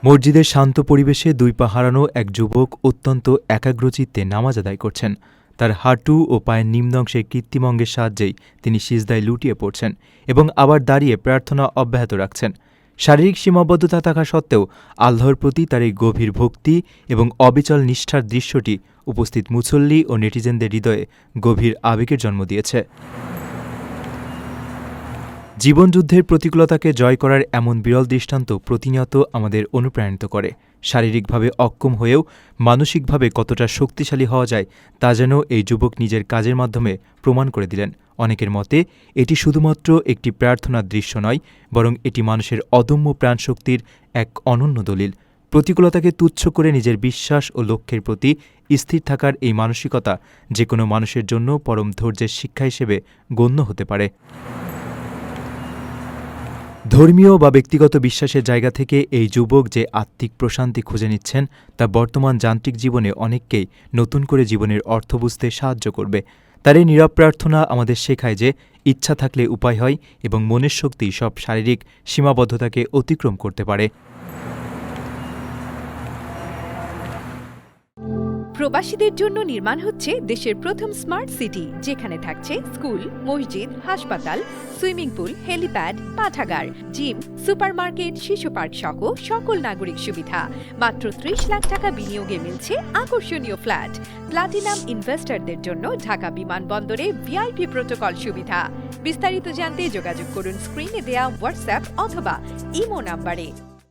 মসজিদের শান্ত পরিবেশে দুই পা হারানো এক যুবক অত্যন্ত একাগ্রচিত্তে নামাজ আদায় করছেন। তার হাঁটু ও পায়ের নিম্নাংশে কৃত্রিম অঙ্গের সাহায্যেই তিনি সিজদায় লুটিয়ে পড়ছেন এবং আবার দাঁড়িয়ে প্রার্থনা অব্যাহত রাখছেন। শারীরিক সীমাবদ্ধতা থাকা সত্ত্বেও আল্লাহর প্রতি তার এই গভীর ভক্তি এবং অবিচল নিষ্ঠার দৃশ্যটি উপস্থিত মুসল্লি ও নেটিজেনদের হৃদয়ে গভীর আবেগের জন্ম দিয়েছে। জীবনযুদ্ধের প্রতিকূলতাকে জয় করার এমন বিরল দৃষ্টান্ত প্রতিনিয়ত আমাদের অনুপ্রাণিত করে। শারীরিকভাবে অক্ষম হয়েও মানসিকভাবে কতটা শক্তিশালী হওয়া যায় তা যেন এই যুবক নিজের কাজের মাধ্যমে প্রমাণ করে দিলেন। অনেকের মতে এটি শুধুমাত্র একটি প্রার্থনার দৃশ্য নয়, বরং এটি মানুষের অদম্য প্রাণশক্তির এক অনন্য দলিল। প্রতিকূলতাকে তুচ্ছ করে নিজের বিশ্বাস ও লক্ষ্যের প্রতি স্থির থাকার এই মানসিকতা যে কোনো মানুষের জন্য পরম ধৈর্যের শিক্ষা হিসেবে গণ্য হতে পারে। ধর্মীয় বা ব্যক্তিগত বিশ্বাসের জায়গা থেকে এই যুবক যে আত্মিক প্রশান্তি খুঁজে নিচ্ছেন তা বর্তমান যান্ত্রিক জীবনে অনেককেই নতুন করে জীবনের অর্থ বুঝতে সাহায্য করবে। তার এই নীরব প্রার্থনা আমাদের শেখায় যে ইচ্ছা থাকলে উপায় হয় এবং মনের শক্তি সব শারীরিক সীমাবদ্ধতাকে অতিক্রম করতে পারে। প্রবাসীদের জন্য নির্মাণ হচ্ছে দেশের প্রথম স্মার্ট সিটি, যেখানে থাকছে স্কুল, মসজিদ, হাসপাতাল, সুইমিং পুল, হেলিপ্যাড, পাঠাগার, জিম, সুপারমার্কেট, শিশু পার্ক সহ সকল নাগরিক সুবিধা। মাত্র ৩০ লাখ টাকা বিনিয়োগে মিলছে আকর্ষণীয় ফ্ল্যাট। প্লাটিনাম ইনভেস্টরদের জন্য ঢাকা বিমানবন্দরে ভিআইপি প্রোটোকল সুবিধা। বিস্তারিত জানতে যোগাযোগ করুন স্ক্রিনে দেয়া হোয়াটসঅ্যাপ অথবা ইমো নাম্বারে।